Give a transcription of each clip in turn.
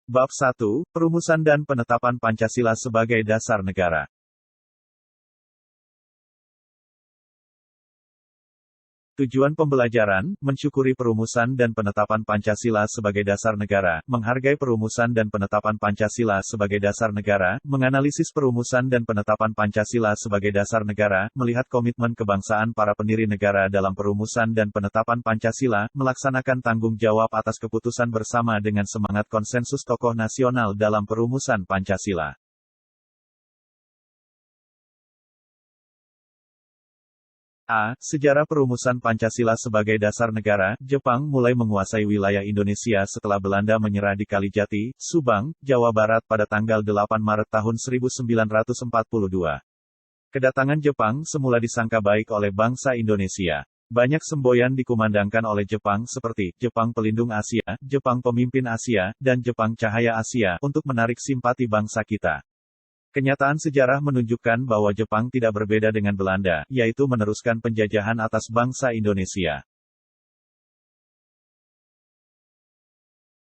Bab 1, Perumusan dan Penetapan Pancasila sebagai Dasar Negara. Tujuan pembelajaran, mensyukuri perumusan dan penetapan Pancasila sebagai dasar negara, menghargai perumusan dan penetapan Pancasila sebagai dasar negara, menganalisis perumusan dan penetapan Pancasila sebagai dasar negara, melihat komitmen kebangsaan para pendiri negara dalam perumusan dan penetapan Pancasila, melaksanakan tanggung jawab atas keputusan bersama dengan semangat konsensus tokoh nasional dalam perumusan Pancasila. A. Sejarah perumusan Pancasila sebagai dasar negara. Jepang mulai menguasai wilayah Indonesia setelah Belanda menyerah di Kalijati, Subang, Jawa Barat pada tanggal 8 Maret tahun 1942. Kedatangan Jepang semula disangka baik oleh bangsa Indonesia. Banyak semboyan dikumandangkan oleh Jepang seperti Jepang Pelindung Asia, Jepang Pemimpin Asia, dan Jepang Cahaya Asia untuk menarik simpati bangsa kita. Kenyataan sejarah menunjukkan bahwa Jepang tidak berbeda dengan Belanda, yaitu meneruskan penjajahan atas bangsa Indonesia.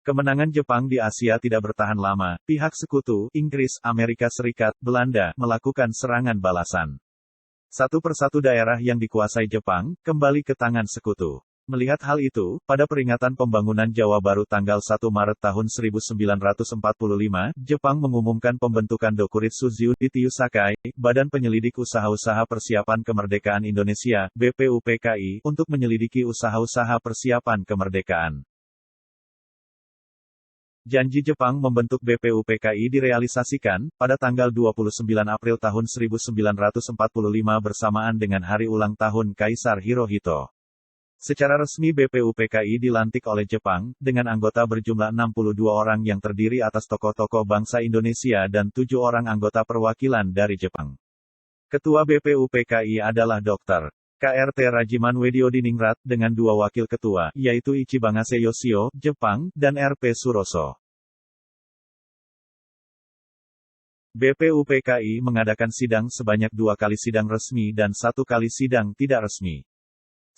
Kemenangan Jepang di Asia tidak bertahan lama. Pihak sekutu, Inggris, Amerika Serikat, Belanda, melakukan serangan balasan. Satu persatu daerah yang dikuasai Jepang, kembali ke tangan sekutu. Melihat hal itu, pada peringatan pembangunan Jawa Baru tanggal 1 Maret tahun 1945, Jepang mengumumkan pembentukan Dokuritsu Judicial Sakai, Badan Penyelidik Usaha-Usaha Persiapan Kemerdekaan Indonesia, BPUPKI, untuk menyelidiki usaha-usaha persiapan kemerdekaan. Janji Jepang membentuk BPUPKI direalisasikan, pada tanggal 29 April tahun 1945 bersamaan dengan hari ulang tahun Kaisar Hirohito. Secara resmi BPUPKI dilantik oleh Jepang, dengan anggota berjumlah 62 orang yang terdiri atas tokoh-tokoh bangsa Indonesia dan 7 orang anggota perwakilan dari Jepang. Ketua BPUPKI adalah Dr. KRT Rajiman Wediodiningrat, dengan 2 wakil ketua, yaitu Ichibangase Yoshio, Jepang, dan RP Suroso. BPUPKI mengadakan sidang sebanyak 2 kali sidang resmi dan 1 kali sidang tidak resmi.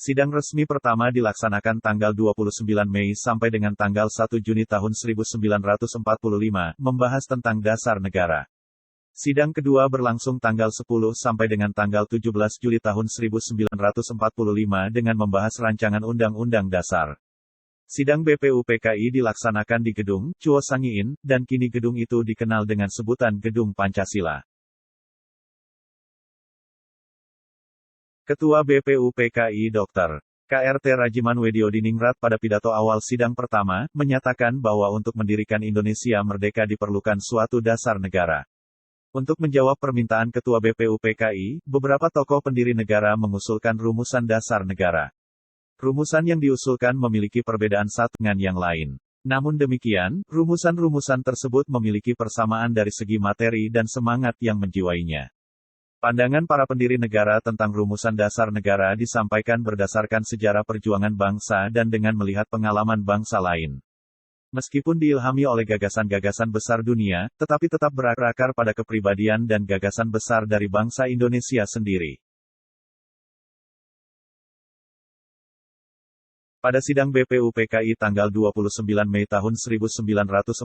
Sidang resmi pertama dilaksanakan tanggal 29 Mei sampai dengan tanggal 1 Juni tahun 1945, membahas tentang dasar negara. Sidang kedua berlangsung tanggal 10 sampai dengan tanggal 17 Juli tahun 1945 dengan membahas rancangan Undang-Undang Dasar. Sidang BPUPKI dilaksanakan di Gedung Chuo Sangiin, dan kini gedung itu dikenal dengan sebutan Gedung Pancasila. Ketua BPUPKI Dr. KRT Rajiman Wediodiningrat pada pidato awal sidang pertama, menyatakan bahwa untuk mendirikan Indonesia merdeka diperlukan suatu dasar negara. Untuk menjawab permintaan Ketua BPUPKI, beberapa tokoh pendiri negara mengusulkan rumusan dasar negara. Rumusan yang diusulkan memiliki perbedaan satu dengan yang lain. Namun demikian, rumusan-rumusan tersebut memiliki persamaan dari segi materi dan semangat yang menjiwainya. Pandangan para pendiri negara tentang rumusan dasar negara disampaikan berdasarkan sejarah perjuangan bangsa dan dengan melihat pengalaman bangsa lain. Meskipun diilhami oleh gagasan-gagasan besar dunia, tetapi tetap berakar pada kepribadian dan gagasan besar dari bangsa Indonesia sendiri. Pada sidang BPUPKI tanggal 29 Mei tahun 1945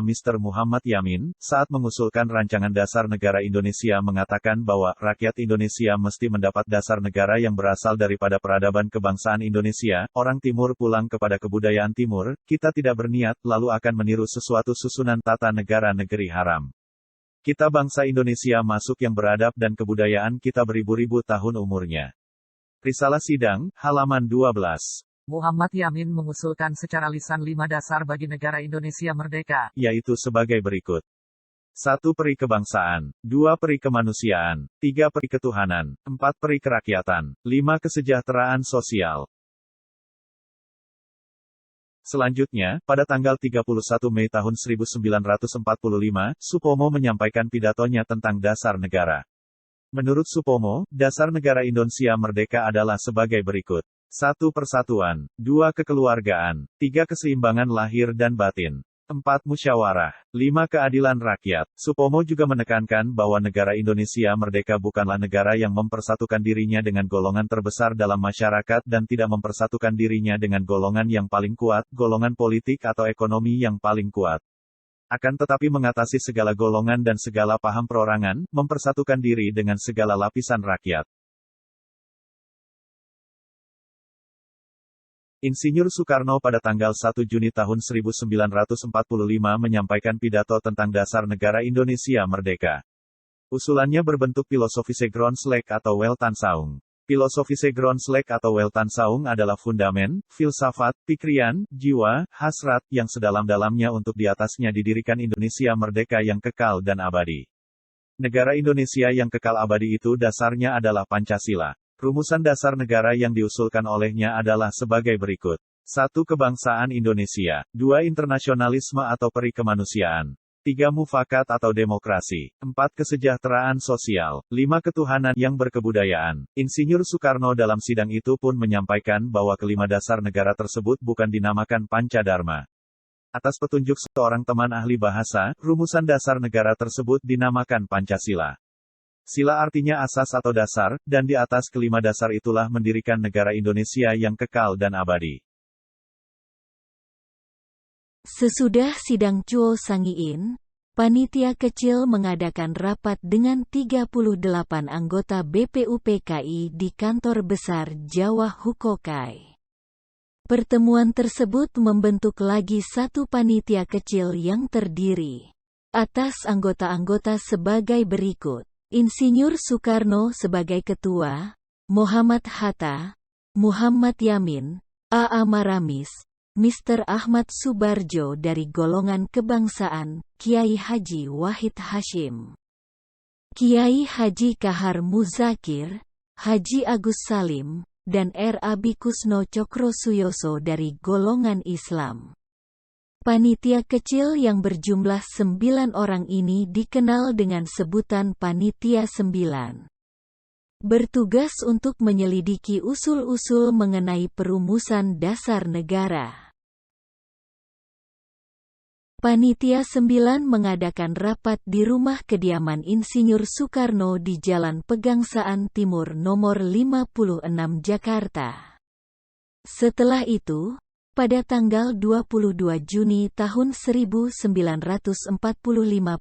Mr. Muhammad Yamin, saat mengusulkan rancangan dasar negara Indonesia mengatakan bahwa, rakyat Indonesia mesti mendapat dasar negara yang berasal daripada peradaban kebangsaan Indonesia, orang Timur pulang kepada kebudayaan Timur, kita tidak berniat, lalu akan meniru sesuatu susunan tata negara negeri haram. Kita bangsa Indonesia masuk yang beradab dan kebudayaan kita beribu-ribu tahun umurnya. Risalah Sidang, halaman 12. Muhammad Yamin mengusulkan secara lisan 5 dasar bagi negara Indonesia merdeka, yaitu sebagai berikut. 1. Peri kebangsaan, 2. Peri kemanusiaan, 3. Peri ketuhanan, 4. Peri kerakyatan, 5. Kesejahteraan sosial. Selanjutnya, pada tanggal 31 Mei tahun 1945, Supomo menyampaikan pidatonya tentang dasar negara. Menurut Supomo, dasar negara Indonesia merdeka adalah sebagai berikut. 1. Persatuan, 2. Kekeluargaan, 3. Keseimbangan lahir dan batin, 4. Musyawarah, 5. Keadilan rakyat. Supomo juga menekankan bahwa negara Indonesia merdeka bukanlah negara yang mempersatukan dirinya dengan golongan terbesar dalam masyarakat dan tidak mempersatukan dirinya dengan golongan yang paling kuat, golongan politik atau ekonomi yang paling kuat. Akan tetapi mengatasi segala golongan dan segala paham perorangan, mempersatukan diri dengan segala lapisan rakyat. Insinyur Soekarno pada tanggal 1 Juni tahun 1945 menyampaikan pidato tentang dasar negara Indonesia merdeka. Usulannya berbentuk filosofise Grondslag atau Weltanschauung. Filosofise Grondslag atau Weltanschauung adalah fundamen, filsafat, pikrian, jiwa, hasrat, yang sedalam-dalamnya untuk di atasnya didirikan Indonesia merdeka yang kekal dan abadi. Negara Indonesia yang kekal abadi itu dasarnya adalah Pancasila. Rumusan dasar negara yang diusulkan olehnya adalah sebagai berikut. 1. Kebangsaan Indonesia. 2. Internasionalisme atau peri kemanusiaan. 3. Mufakat atau demokrasi. 4. Kesejahteraan sosial. 5. Ketuhanan yang berkebudayaan. Insinyur Soekarno dalam sidang itu pun menyampaikan bahwa kelima dasar negara tersebut bukan dinamakan Pancadharma. Atas petunjuk seorang teman ahli bahasa, rumusan dasar negara tersebut dinamakan Pancasila. Sila artinya asas atau dasar, dan di atas kelima dasar itulah mendirikan negara Indonesia yang kekal dan abadi. Sesudah sidang Chuo Sangiin, panitia kecil mengadakan rapat dengan 38 anggota BPUPKI di kantor besar Jawa Hukokai. Pertemuan tersebut membentuk lagi satu panitia kecil yang terdiri atas anggota-anggota sebagai berikut. Insinyur Soekarno sebagai ketua, Muhammad Hatta, Muhammad Yamin, A.A. Maramis, Mr. Ahmad Subarjo dari golongan kebangsaan, Kiai Haji Wahid Hashim, Kiai Haji Kahar Muzakir, Haji Agus Salim, dan R.A. Bikusno Cokrosuyoso dari golongan Islam. Panitia kecil yang berjumlah 9 orang ini dikenal dengan sebutan Panitia 9. Bertugas untuk menyelidiki usul-usul mengenai perumusan dasar negara. Panitia 9 mengadakan rapat di rumah kediaman Insinyur Soekarno di Jalan Pegangsaan Timur nomor 56 Jakarta. Setelah itu, pada tanggal 22 Juni tahun 1945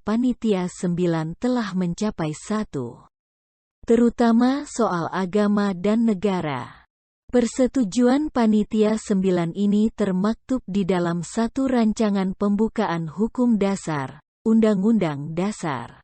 Panitia 9 telah mencapai satu, terutama soal agama dan negara. Persetujuan Panitia 9 ini termaktub di dalam satu rancangan pembukaan hukum dasar, Undang-Undang Dasar.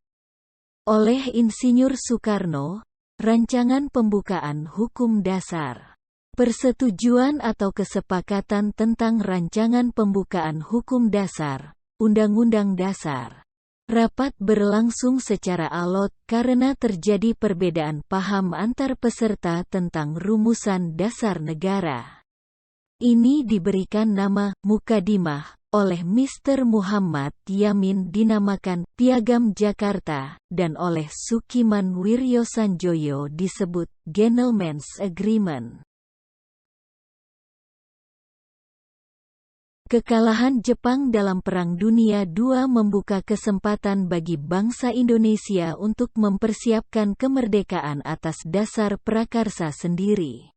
Oleh Insinyur Soekarno, Rancangan Pembukaan Hukum Dasar. Persetujuan atau kesepakatan tentang Rancangan Pembukaan Hukum Dasar, Undang-Undang Dasar. Rapat berlangsung secara alot karena terjadi perbedaan paham antar peserta tentang rumusan dasar negara. Ini diberikan nama Mukadimah oleh Mr. Muhammad Yamin dinamakan Piagam Jakarta dan oleh Sukiman Wiryosanjoyo disebut Gentleman's Agreement. Kekalahan Jepang dalam Perang Dunia II membuka kesempatan bagi bangsa Indonesia untuk mempersiapkan kemerdekaan atas dasar prakarsa sendiri.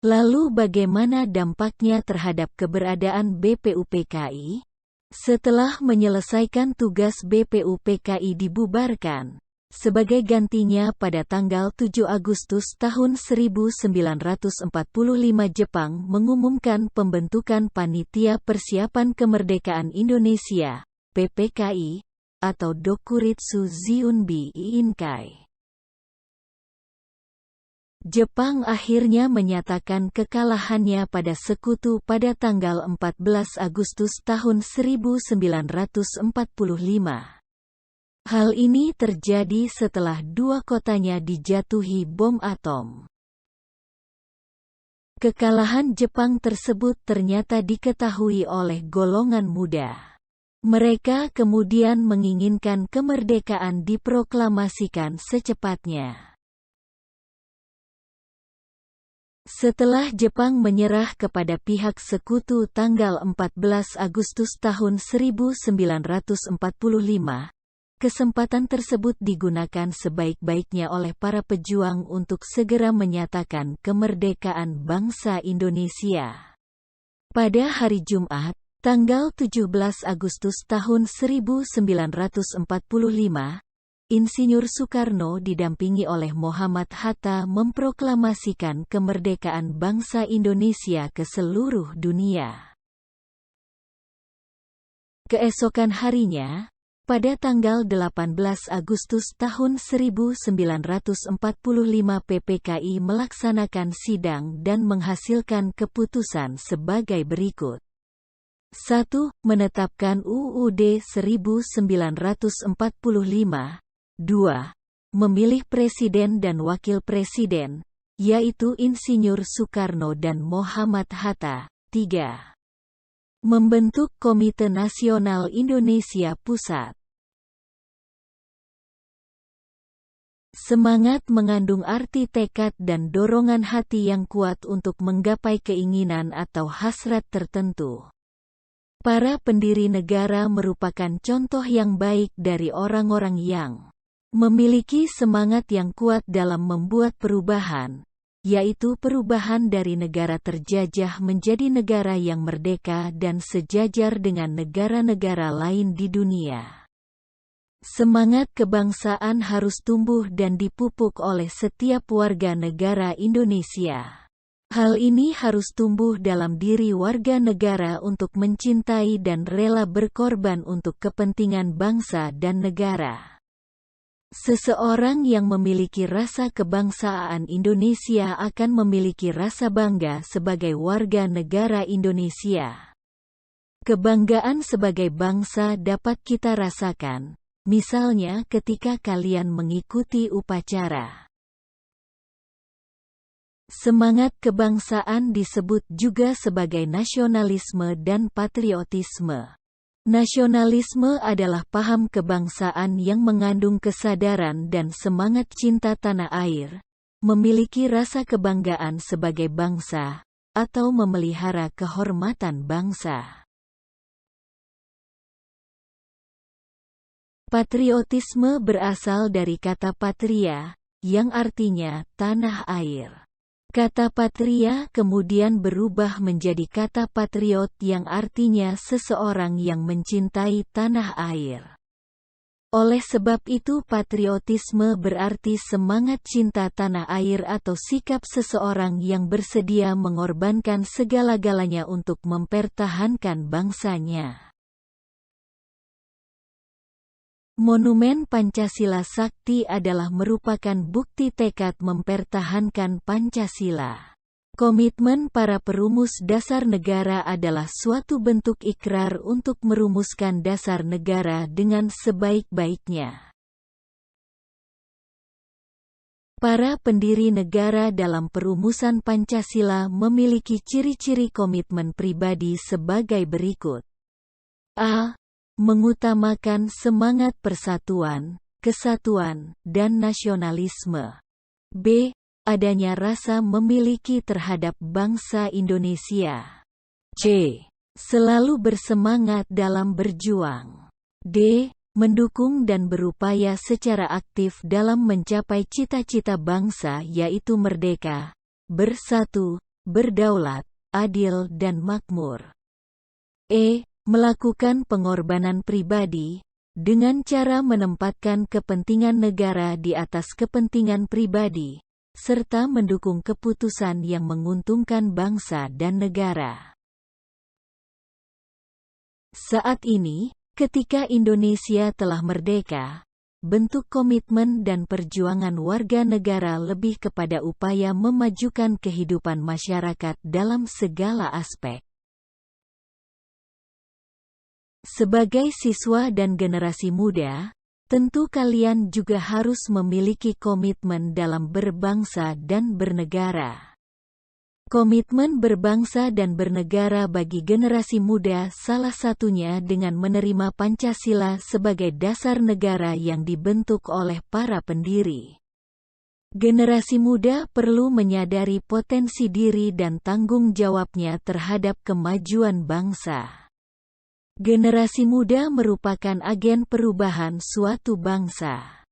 Lalu bagaimana dampaknya terhadap keberadaan BPUPKI? Setelah menyelesaikan tugas BPUPKI dibubarkan. Sebagai gantinya pada tanggal 7 Agustus tahun 1945 Jepang mengumumkan pembentukan Panitia Persiapan Kemerdekaan Indonesia, PPKI, atau Dokuritsu Ziunbi Inkai. Jepang akhirnya menyatakan kekalahannya pada sekutu pada tanggal 14 Agustus tahun 1945. Hal ini terjadi setelah dua kotanya dijatuhi bom atom. Kekalahan Jepang tersebut ternyata diketahui oleh golongan muda. Mereka kemudian menginginkan kemerdekaan diproklamasikan secepatnya. Setelah Jepang menyerah kepada pihak sekutu tanggal 14 Agustus tahun 1945, kesempatan tersebut digunakan sebaik-baiknya oleh para pejuang untuk segera menyatakan kemerdekaan bangsa Indonesia. Pada hari Jumat, Tanggal 17 Agustus tahun 1945, Insinyur Soekarno didampingi oleh Muhammad Hatta memproklamasikan kemerdekaan bangsa Indonesia ke seluruh dunia. Keesokan harinya, pada tanggal 18 Agustus tahun 1945 PPKI melaksanakan sidang dan menghasilkan keputusan sebagai berikut. 1. Menetapkan UUD 1945. 2. Memilih Presiden dan Wakil Presiden, yaitu Insinyur Soekarno dan Muhammad Hatta. 3. Membentuk Komite Nasional Indonesia Pusat. Semangat mengandung arti tekad dan dorongan hati yang kuat untuk menggapai keinginan atau hasrat tertentu. Para pendiri negara merupakan contoh yang baik dari orang-orang yang memiliki semangat yang kuat dalam membuat perubahan, yaitu perubahan dari negara terjajah menjadi negara yang merdeka dan sejajar dengan negara-negara lain di dunia. Semangat kebangsaan harus tumbuh dan dipupuk oleh setiap warga negara Indonesia. Hal ini harus tumbuh dalam diri warga negara untuk mencintai dan rela berkorban untuk kepentingan bangsa dan negara. Seseorang yang memiliki rasa kebangsaan Indonesia akan memiliki rasa bangga sebagai warga negara Indonesia. Kebanggaan sebagai bangsa dapat kita rasakan, misalnya ketika kalian mengikuti upacara. Semangat kebangsaan disebut juga sebagai nasionalisme dan patriotisme. Nasionalisme adalah paham kebangsaan yang mengandung kesadaran dan semangat cinta tanah air, memiliki rasa kebanggaan sebagai bangsa, atau memelihara kehormatan bangsa. Patriotisme berasal dari kata patria, yang artinya tanah air. Kata patria kemudian berubah menjadi kata patriot yang artinya seseorang yang mencintai tanah air. Oleh sebab itu patriotisme berarti semangat cinta tanah air atau sikap seseorang yang bersedia mengorbankan segala-galanya untuk mempertahankan bangsanya. Monumen Pancasila Sakti adalah merupakan bukti tekad mempertahankan Pancasila. Komitmen para perumus dasar negara adalah suatu bentuk ikrar untuk merumuskan dasar negara dengan sebaik-baiknya. Para pendiri negara dalam perumusan Pancasila memiliki ciri-ciri komitmen pribadi sebagai berikut. A. Mengutamakan semangat persatuan, kesatuan, dan nasionalisme. B. Adanya rasa memiliki terhadap bangsa Indonesia. C. Selalu bersemangat dalam berjuang. D. Mendukung dan berupaya secara aktif dalam mencapai cita-cita bangsa yaitu merdeka, bersatu, berdaulat, adil dan makmur. E. Melakukan pengorbanan pribadi, dengan cara menempatkan kepentingan negara di atas kepentingan pribadi, serta mendukung keputusan yang menguntungkan bangsa dan negara. Saat ini, ketika Indonesia telah merdeka, bentuk komitmen dan perjuangan warga negara lebih kepada upaya memajukan kehidupan masyarakat dalam segala aspek. Sebagai siswa dan generasi muda, tentu kalian juga harus memiliki komitmen dalam berbangsa dan bernegara. Komitmen berbangsa dan bernegara bagi generasi muda salah satunya dengan menerima Pancasila sebagai dasar negara yang dibentuk oleh para pendiri. Generasi muda perlu menyadari potensi diri dan tanggung jawabnya terhadap kemajuan bangsa. Generasi muda merupakan agen perubahan suatu bangsa.